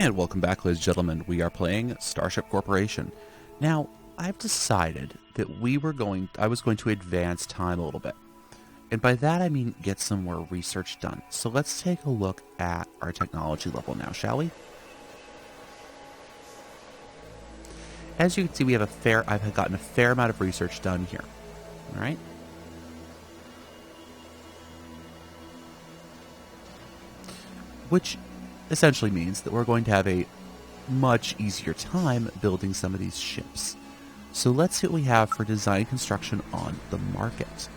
And welcome back, ladies and gentlemen. We are playing Starship Corporation. Now, I've decided that I was going to advance time a little bit. And by that I mean get some more research done. So let's take a look at our technology level now, shall we? As you can see, I've gotten a fair amount of research done here. All right? Which essentially means that we're going to have a much easier time building some of these ships. So let's see what we have for design and construction on the market.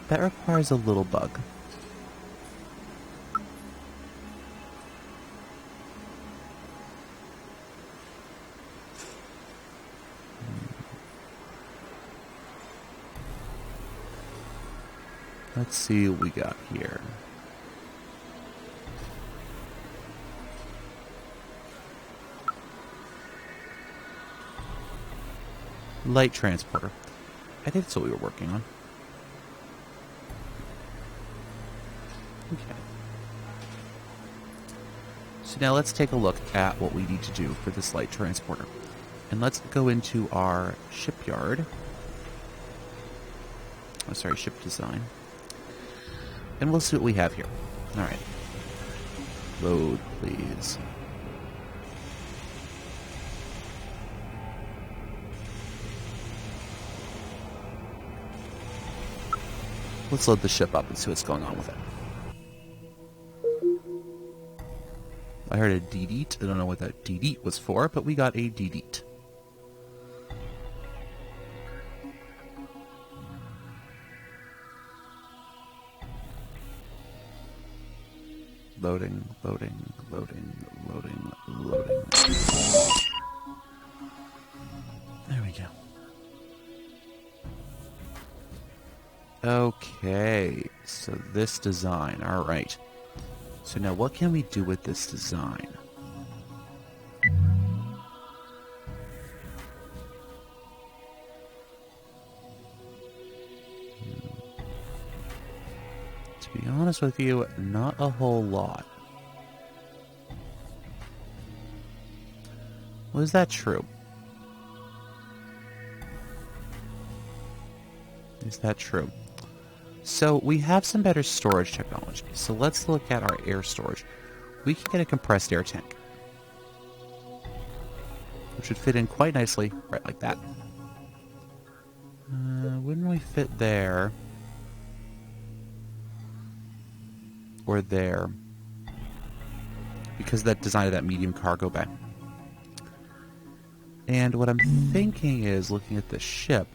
That requires a little bug. Let's see what we got here. Light transporter. I think that's what we were working on. Okay. So now let's take a look at what we need to do for this light transporter. And let's go into our shipyard. Oh, sorry, ship design. And we'll see what we have here. Alright. Load, please. Let's load the ship up and see what's going on with it. I heard a deet. I don't know what that deet was for, but we got a deet. Loading, loading, loading, loading, loading. There we go. Okay, so this design, alright. So now what can we do with this design? To be honest with you, not a whole lot. Well, is that true? Is that true? So we have some better storage technology. So let's look at our air storage. We can get a compressed air tank, which would fit in quite nicely, right like that. Wouldn't really fit there. Or there. Because of that design of that medium cargo bay. And what I'm thinking is, looking at the ship...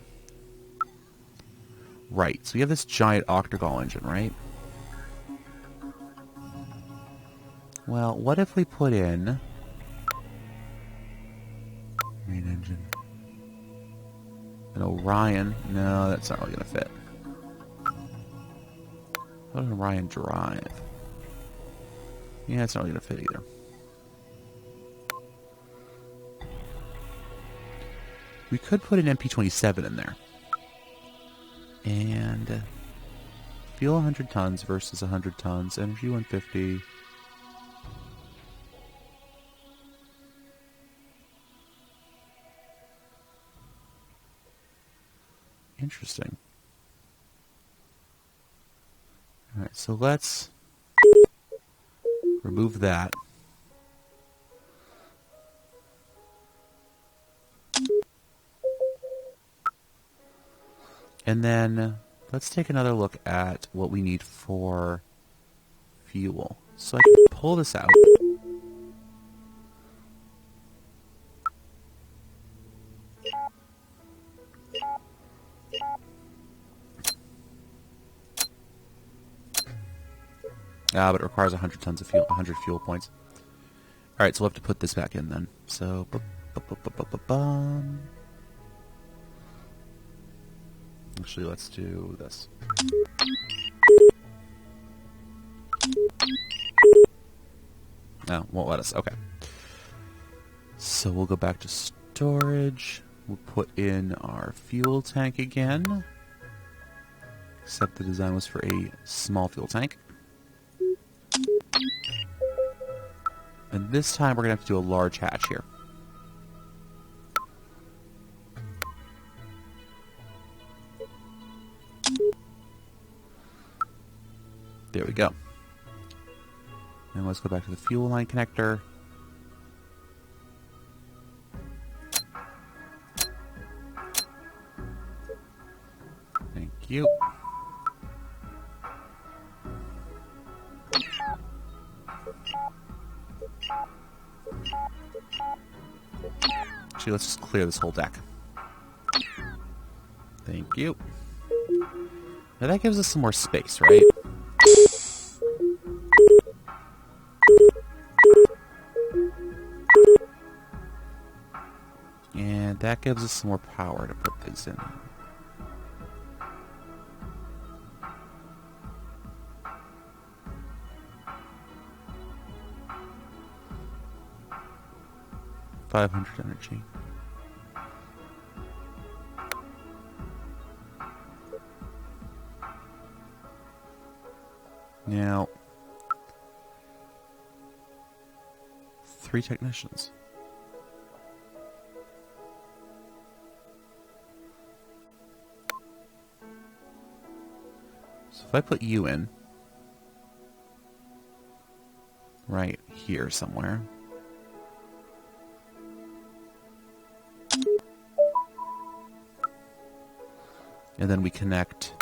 Right, so we have this giant octagonal engine, right? Well, what if we put in... main engine. An Orion? No, that's not really going to fit. What an Orion drive? Yeah, it's not really going to fit either. We could put an MP-27 in there. And fuel 100 tons versus 100 tons. Energy 150. Interesting. Alright, so let's remove that. And then let's take another look at what we need for fuel. So I can pull this out. But it requires 100 tons of fuel, 100 fuel points. Alright, so we'll have to put this back in then. So, actually, let's do this. No, won't let us. Okay. So we'll go back to storage. We'll put in our fuel tank again. Except the design was for a small fuel tank. And this time we're going to have to do a large hatch here. There we go. And let's go back to the fuel line connector. Thank you. Actually, let's just clear this whole deck. Thank you. Now that gives us some more space, right? And that gives us some more power to put this in. $500 energy. Now, 3 technicians. So if I put you in right here somewhere. And then we connect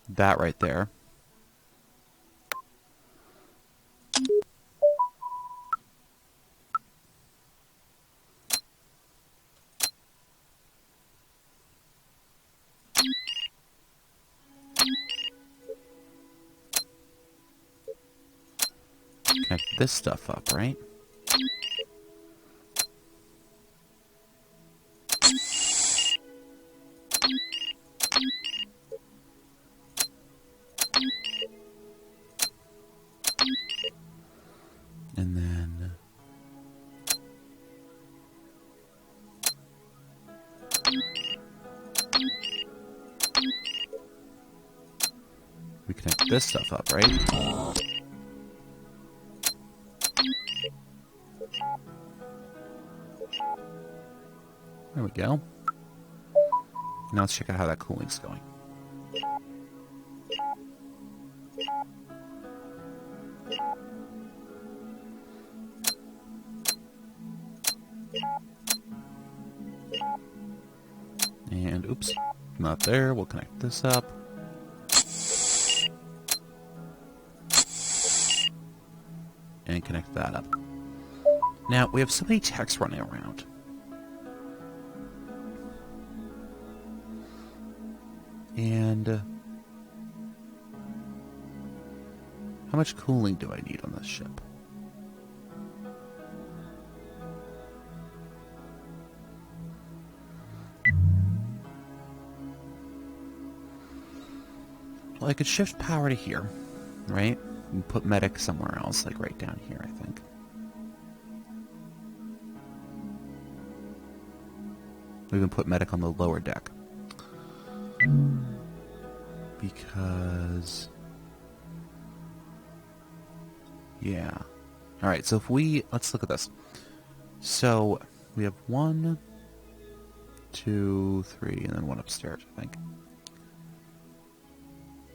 that right there. Connect this stuff up, right? And then we connect this stuff up, right? There we go. Now let's check out how that cooling's going. And oops, not there. We'll connect this up. And connect that up. Now, we have so many techs running around. And how much cooling do I need on this ship? Well, I could shift power to here, right? And put medic somewhere else, like right down here, I think. We can put medic on the lower deck. Because... yeah. Alright, so if we... let's look at this. So, we have 1, 2, 3, and then 1 upstairs, I think.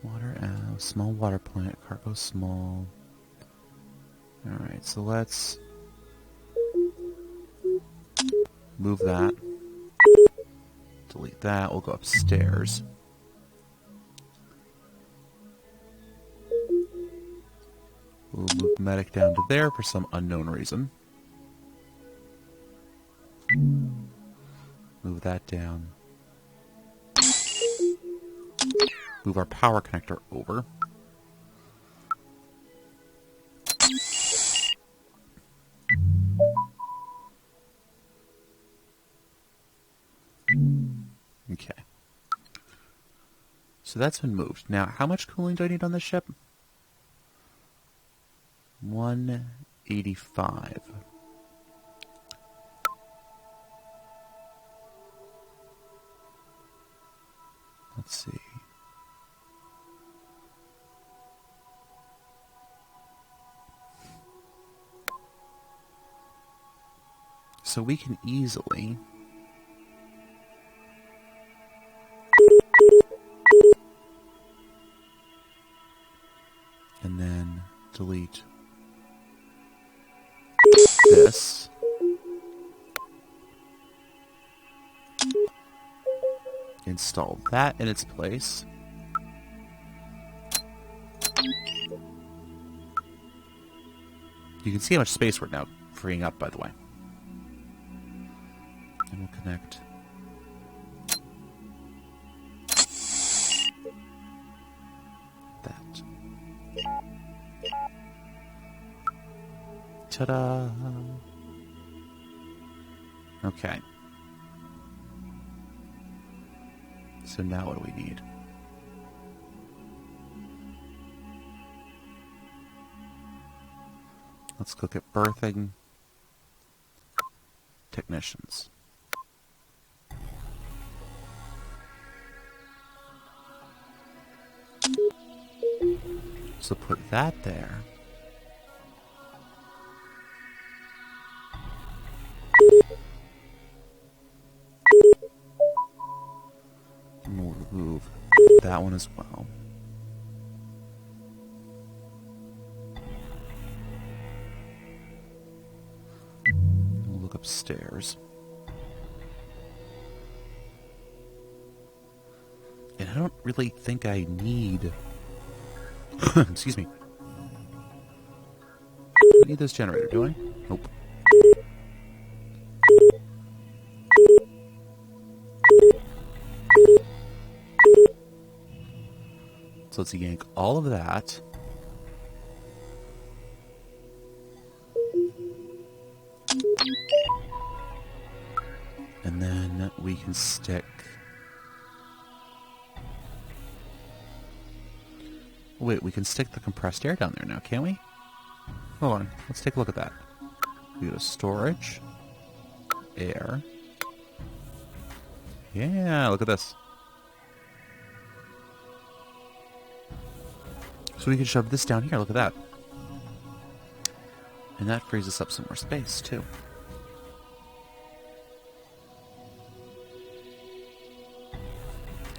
Water, small water plant, cargo small. Alright, so let's move that. Delete that, we'll go upstairs. We'll move medic down to there for some unknown reason. Move that down. Move our power connector over. Okay. So that's been moved. Now, how much cooling do I need on this ship? 185. Let's see. So we can easily and then delete this. Install that in its place. You can see how much space we're now freeing up, by the way. And we'll connect that. Ta-da! Okay. So now what do we need? Let's look at berthing technicians. So put that there. And we'll remove that one as well. We'll look upstairs. And I don't really think I need... Excuse me. I need this generator, do I? Nope. So let's yank all of that. And then we can stick... Wait, we can stick the compressed air down there now, can't we? Hold on, let's take a look at that. We go to storage, air. Yeah, look at this. So we can shove this down here, look at that. And that frees us up some more space, too.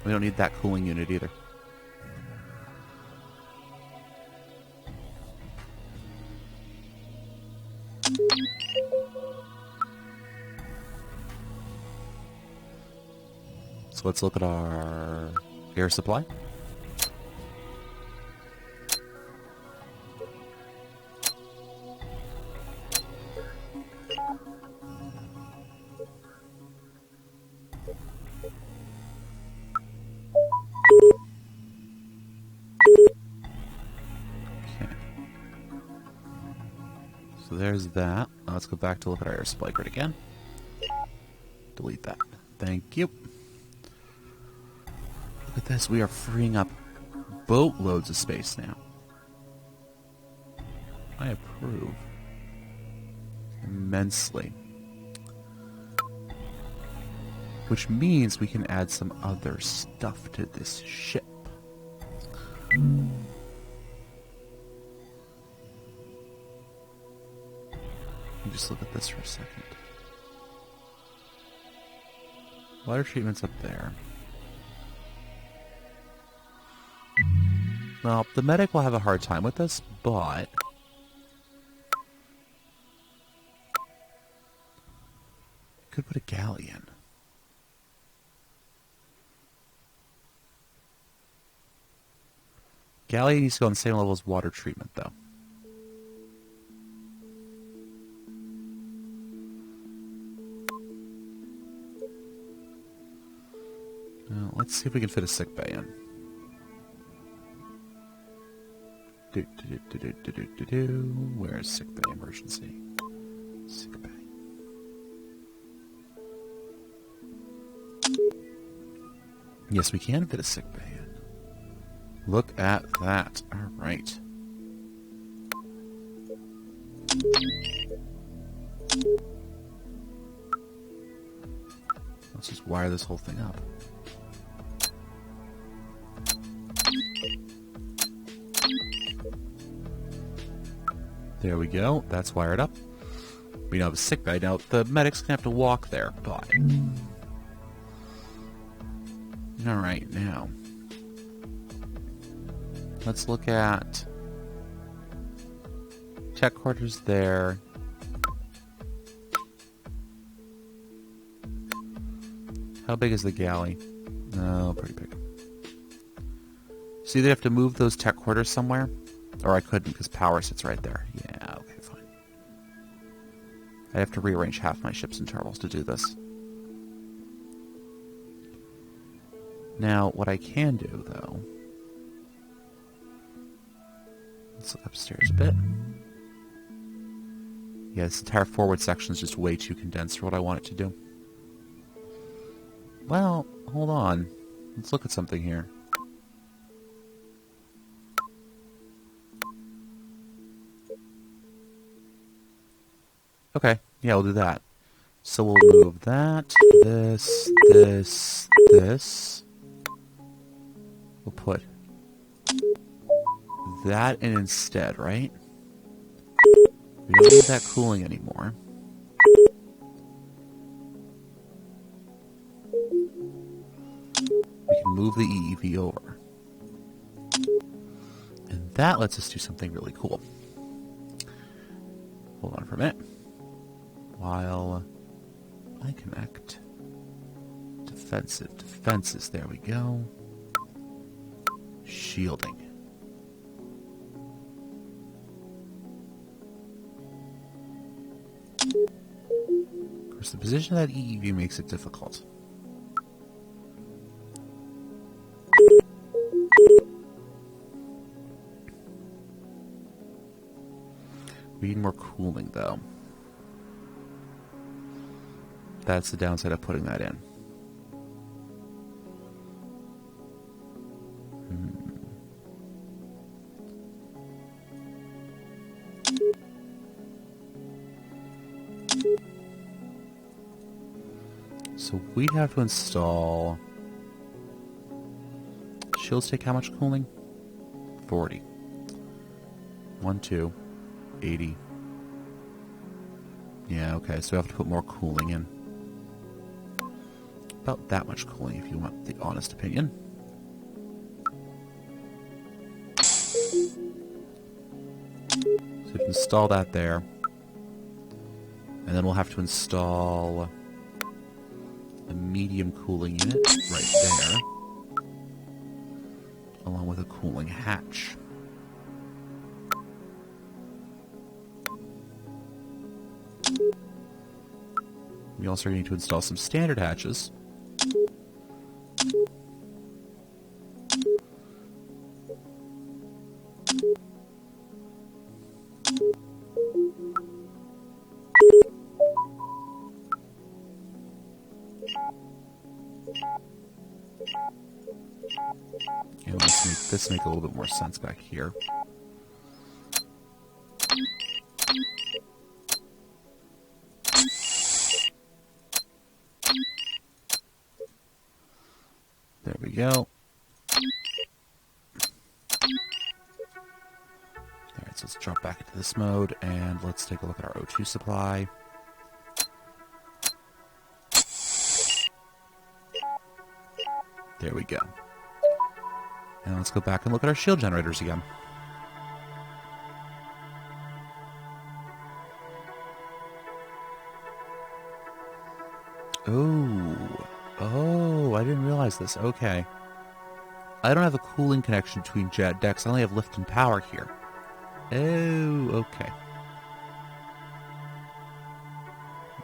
We don't need that cooling unit either. So let's look at our air supply. Okay. So there's that. Now let's go back to look at our air supply grid again. Delete that. Thank you. Look at this. We are freeing up boatloads of space now. I approve. Immensely. Which means we can add some other stuff to this ship. Let me just look at this for a second. Water treatment's up there. Well, the medic will have a hard time with this, but... could put a galleon. Galleon needs to go on the same level as water treatment, though. Well, let's see if we can fit a sick bay in. Where is sick bay emergency? Sick bay. Yes, we can fit a sick bay in. Look at that. All right. Let's just wire this whole thing up. There we go. That's wired up. We now have a sick bay. Now, the medic's going to have to walk there, but... Alright, now... Let's look at... Tech quarters there. How big is the galley? No, pretty big. So either have to move those tech quarters somewhere, or I couldn't because power sits right there. Yeah, okay, fine. I have to rearrange half my ship's internals to do this. Now, what I can do, though... Let's look upstairs a bit. Yeah, this entire forward section is just way too condensed for what I want it to do. Well, hold on. Let's look at something here. Okay, yeah, we'll do that. So we'll move that, this. We'll put that in instead, right? We don't need that cooling anymore. We can move the EEV over. And that lets us do something really cool. Hold on for a minute. While I connect defenses, there we go. Shielding. Of course, the position of that EEV makes it difficult. We need more cooling, though. That's the downside of putting that in. So we'd have to install... Shields take how much cooling? 40. 1, 2, 80. Yeah, okay, so we have to put more cooling in. About that much cooling, if you want the honest opinion. So we can install that there. And then we'll have to install a medium cooling unit right there, along with a cooling hatch. We also need to install some standard hatches. And let's make this make a little bit more sense back here. There we go. Alright, so let's drop back into this mode, and let's take a look at our O2 supply. There we go. And let's go back and look at our shield generators again. Oh, I didn't realize this. Okay. I don't have a cooling connection between jet decks. I only have lift and power here. Oh, okay.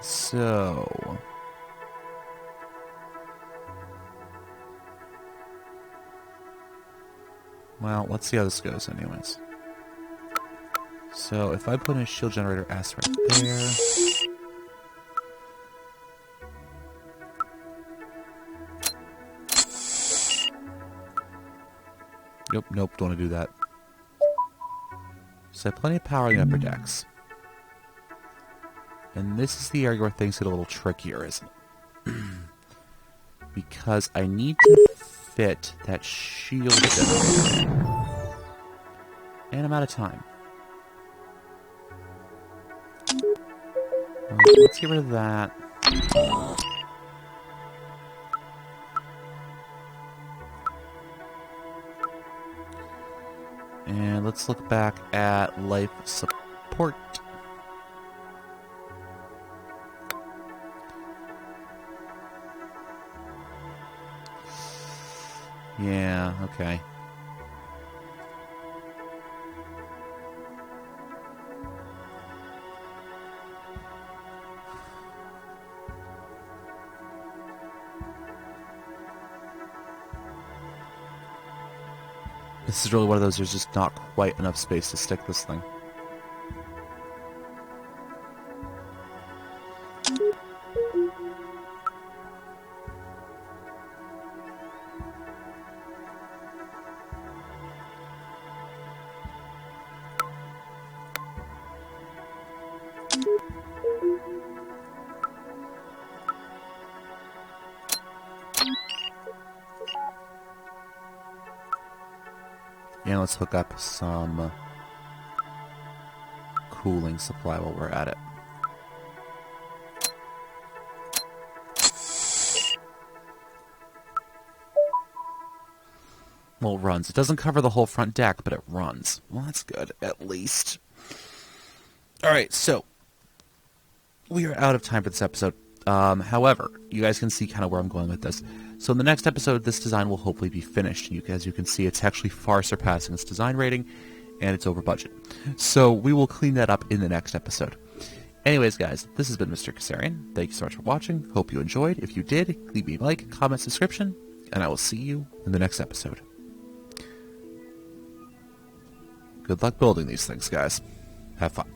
So... well, let's see how this goes anyways. So, if I put in a shield generator S right there... Nope, don't want to do that. So I have plenty of power in the upper decks. And this is the area where things get a little trickier, isn't it? Because I need to fit that shield generator. And I'm out of time. Let's get rid of that. And let's look back at life support. Yeah, okay. This is really one of those, there's just not quite enough space to stick this thing. And let's hook up some cooling supply while we're at it. Well, it runs. It doesn't cover the whole front deck, but it runs. Well, that's good, at least. Alright, so we are out of time for this episode. However, you guys can see kind of where I'm going with this. So in the next episode, this design will hopefully be finished. As you can see, it's actually far surpassing its design rating, and it's over budget. So we will clean that up in the next episode. Anyways, guys, this has been Mr. Kasarian. Thank you so much for watching. Hope you enjoyed. If you did, leave me a like, comment, subscription, and I will see you in the next episode. Good luck building these things, guys. Have fun.